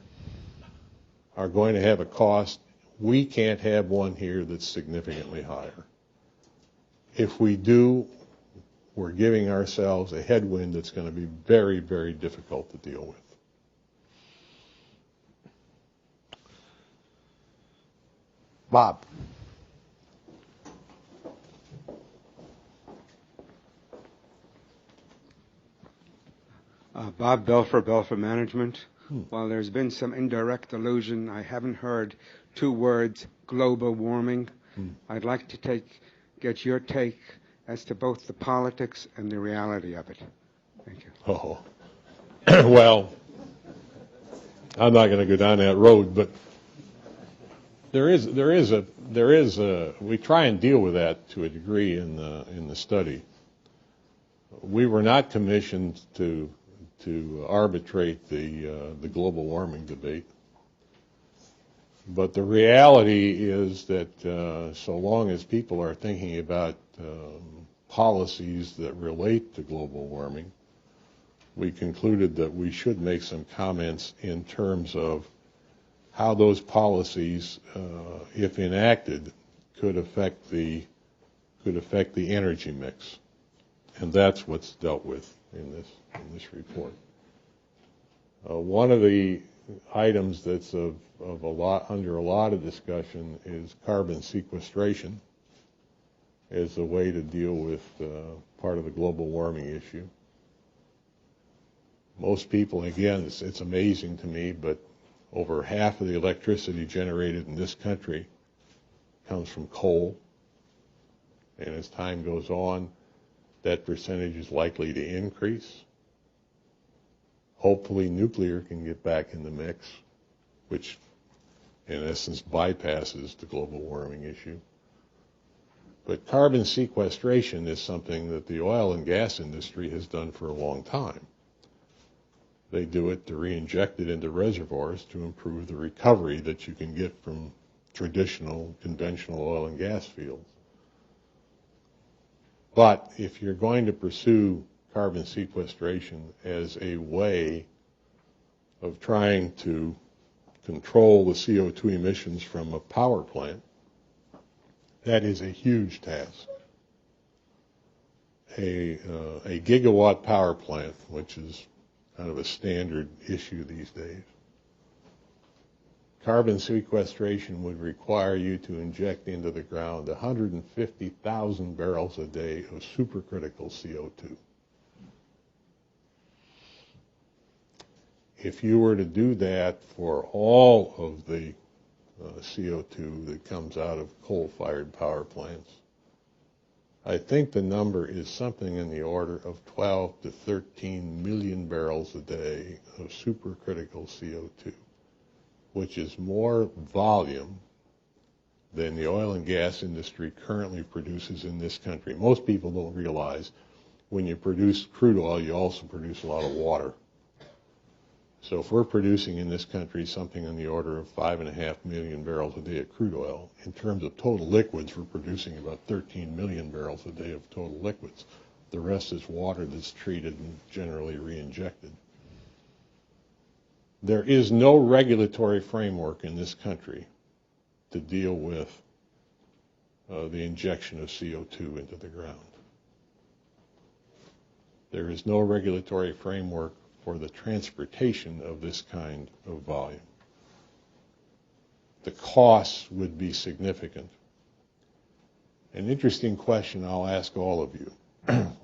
are going to have a cost. We can't have one here that's significantly higher. If we do, we're giving ourselves a headwind that's going to be very, very difficult to deal with. Bob. Bob Belfer, Belfer Management. While there's been some indirect allusion, I haven't heard two words, global warming. I'd like to get your take as to both the politics and the reality of it. Thank you. Oh, well, I'm not going to go down that road, but we try and deal with that to a degree in the study. We were not commissioned to arbitrate the global warming debate. But the reality is that so long as people are thinking about policies that relate to global warming, we concluded that we should make some comments in terms of how those policies, if enacted, could affect the energy mix. And that's what's dealt with in this report. One of the items that's under a lot of discussion is carbon sequestration as a way to deal with part of the global warming issue. Most people, again, it's amazing to me, but over half of the electricity generated in this country comes from coal. And as time goes on, that percentage is likely to increase. Hopefully nuclear can get back in the mix, which in essence bypasses the global warming issue. But carbon sequestration is something that the oil and gas industry has done for a long time. They do it to re-inject it into reservoirs to improve the recovery that you can get from traditional, conventional oil and gas fields. But if you're going to pursue carbon sequestration as a way of trying to control the CO2 emissions from a power plant, that is a huge task. A gigawatt power plant, which is kind of a standard issue these days, carbon sequestration would require you to inject into the ground 150,000 barrels a day of supercritical CO2. If you were to do that for all of the CO2 that comes out of coal-fired power plants, I think the number is something in the order of 12 to 13 million barrels a day of supercritical CO2, which is more volume than the oil and gas industry currently produces in this country. Most people don't realize when you produce crude oil, you also produce a lot of water. So if we're producing in this country something in the order of 5.5 million barrels a day of crude oil, in terms of total liquids, we're producing about 13 million barrels a day of total liquids. The rest is water that's treated and generally re-injected. There is no regulatory framework in this country to deal with the injection of CO2 into the ground. There is no regulatory framework for the transportation of this kind of volume. The costs would be significant. An interesting question I'll ask all of you.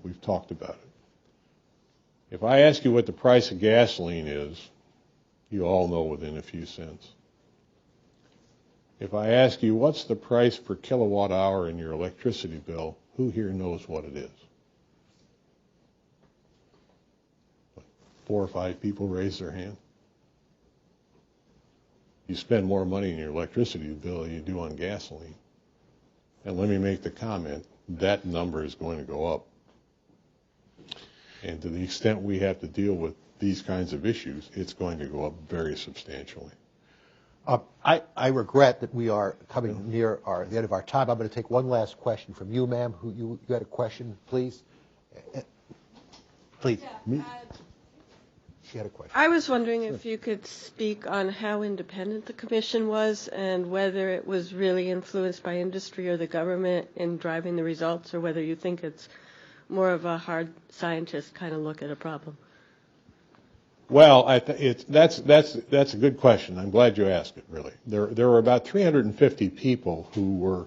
We've talked about it. If I ask you what the price of gasoline is, you all know within a few cents. If I ask you what's the price per kilowatt hour in your electricity bill, who here knows what it is? 4 or 5 people raise their hand. You spend more money in your electricity bill than you do on gasoline. And let me make the comment, that number is going to go up. And to the extent we have to deal with these kinds of issues, it's going to go up very substantially. I regret that we are coming near the end of our time. I'm going to take one last question from you, ma'am. You had a question, please? Please. Yeah, She had a question. I was wondering if you could speak on how independent the commission was and whether it was really influenced by industry or the government in driving the results, or whether you think it's more of a hard scientist kind of look at a problem. Well, that's a good question. I'm glad you asked it, really. There were about 350 people who were,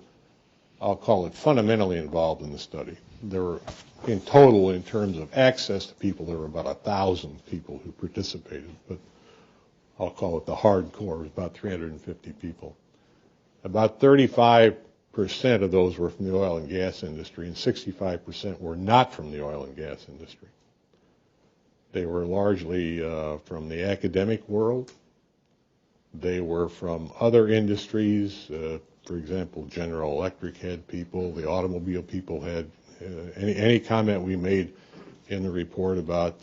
I'll call it, fundamentally involved in the study. There were, in total, in terms of access to people, there were about 1,000 people who participated, but I'll call it the hardcore, about 350 people. About 35% of those were from the oil and gas industry, and 65% were not from the oil and gas industry. They were largely from the academic world. They were from other industries. For example, General Electric had people. The automobile people had. Any comment we made in the report about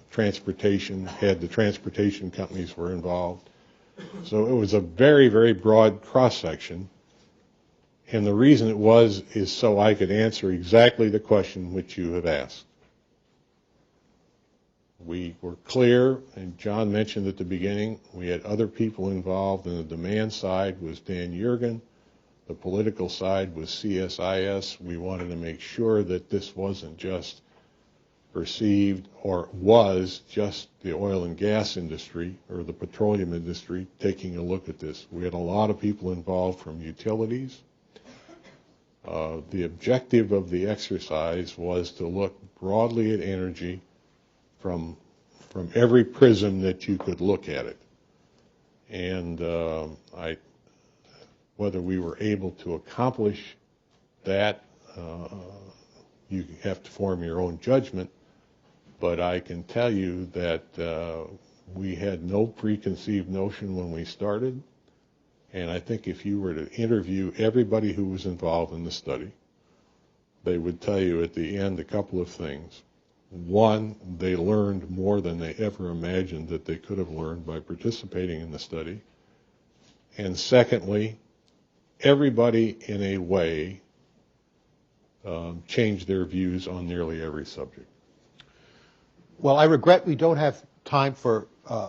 transportation had the transportation companies were involved. So it was a very, very broad cross-section. And the reason it was is so I could answer exactly the question which you have asked. We were clear, and John mentioned at the beginning, we had other people involved, and the demand side was Dan Yergin. The political side was CSIS. We wanted to make sure that this wasn't just perceived or was just the oil and gas industry or the petroleum industry taking a look at this. We had a lot of people involved from utilities. The objective of the exercise was to look broadly at energy from every prism that you could look at it. And whether we were able to accomplish that, you have to form your own judgment. But I can tell you that we had no preconceived notion when we started. And I think if you were to interview everybody who was involved in the study, they would tell you at the end a couple of things. One, they learned more than they ever imagined that they could have learned by participating in the study. And secondly, everybody in a way changed their views on nearly every subject. Well, I regret we don't have time for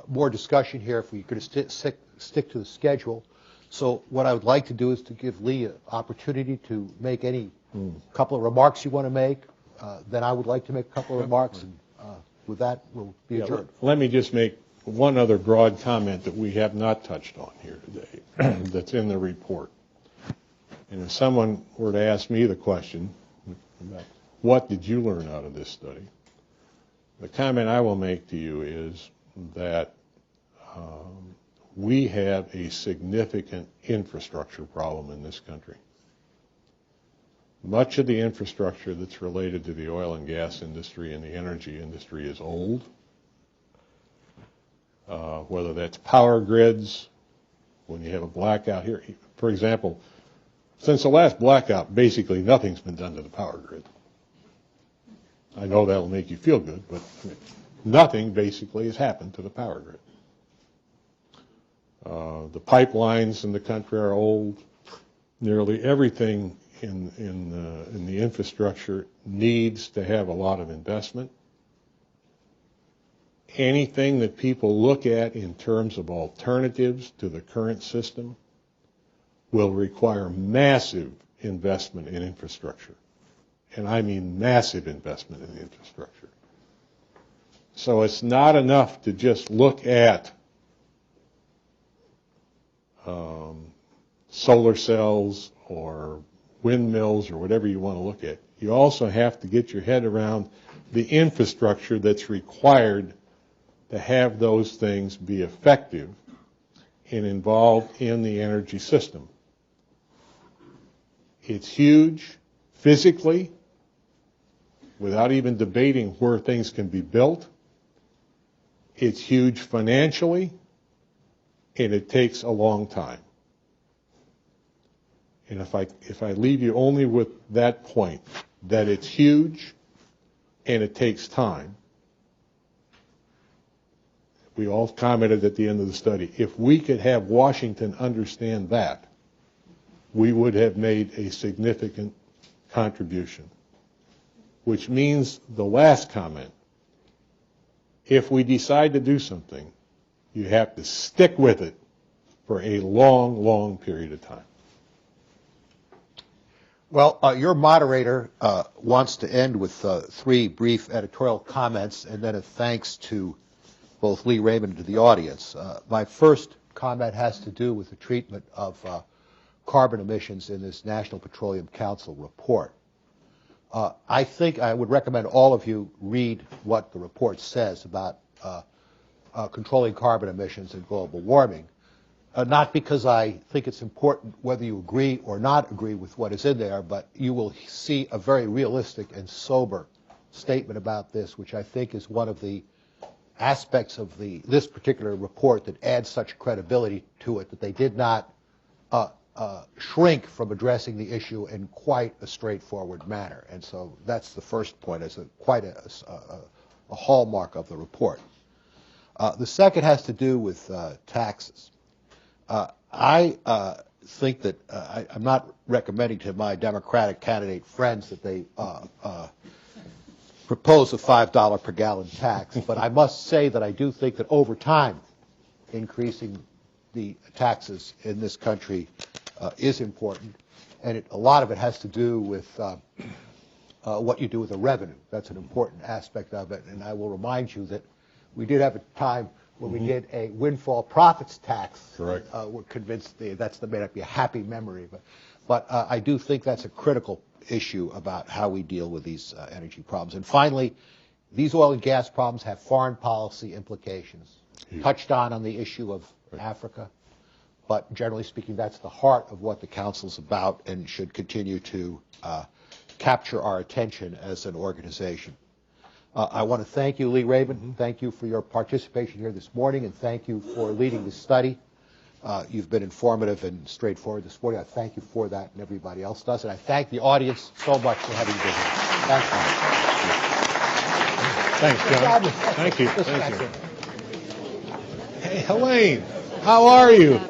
more discussion here if we could stick to the schedule. So what I would like to do is to give Lee an opportunity to make any couple of remarks you want to make. Then I would like to make a couple of remarks, and with that, we'll be adjourned. Let me just make one other broad comment that we have not touched on here today that's in the report. And if someone were to ask me the question, what did you learn out of this study? The comment I will make to you is that we have a significant infrastructure problem in this country. Much of the infrastructure that's related to the oil and gas industry and the energy industry is old. Whether that's power grids, when you have a blackout here. For example, since the last blackout, basically nothing's been done to the power grid. I know that will make you feel good, but nothing basically has happened to the power grid. The pipelines in the country are old. Nearly everything in the infrastructure needs to have a lot of investment. Anything that people look at in terms of alternatives to the current system will require massive investment in infrastructure. And I mean massive investment in infrastructure. So it's not enough to just look at solar cells or windmills or whatever you want to look at. You also have to get your head around the infrastructure that's required to have those things be effective and involved in the energy system. It's huge physically, without even debating where things can be built. It's huge financially, and it takes a long time. And if I leave you only with that point, that it's huge and it takes time, we all commented at the end of the study, if we could have Washington understand that, we would have made a significant contribution. Which means the last comment, if we decide to do something, you have to stick with it for a long, long period of time. Well, your moderator wants to end with 3 brief editorial comments and then a thanks to both Lee Raymond and to the audience. My first comment has to do with the treatment of carbon emissions in this National Petroleum Council report. I think I would recommend all of you read what the report says about controlling carbon emissions and global warming. Not because I think it's important whether you agree or not agree with what is in there, but you will see a very realistic and sober statement about this, which I think is one of the aspects of this particular report that adds such credibility to it, that they did not shrink from addressing the issue in quite a straightforward manner. And so that's the first point, as quite a hallmark of the report. The second has to do with taxes. I think that I'm not recommending to my Democratic candidate friends that they propose a $5 per gallon tax, but I must say that I do think that over time, increasing the taxes in this country is important, and a lot of it has to do with what you do with the revenue. That's an important aspect of it, and I will remind you that we did have a time when we did a windfall profits tax. Correct. We're convinced may not be a happy memory, but I do think that's a critical issue about how we deal with these energy problems. And finally, these oil and gas problems have foreign policy implications. Touched on the issue of Africa, but generally speaking, that's the heart of what the Council's about and should continue to capture our attention as an organization. I want to thank you, Lee Raymond. Thank you for your participation here this morning, and thank you for leading this study. You've been informative and straightforward this morning. I thank you for that, and everybody else does. And I thank the audience so much for having been here. Thanks, John. Thank you. Thank you. Hey, Helene, how are you?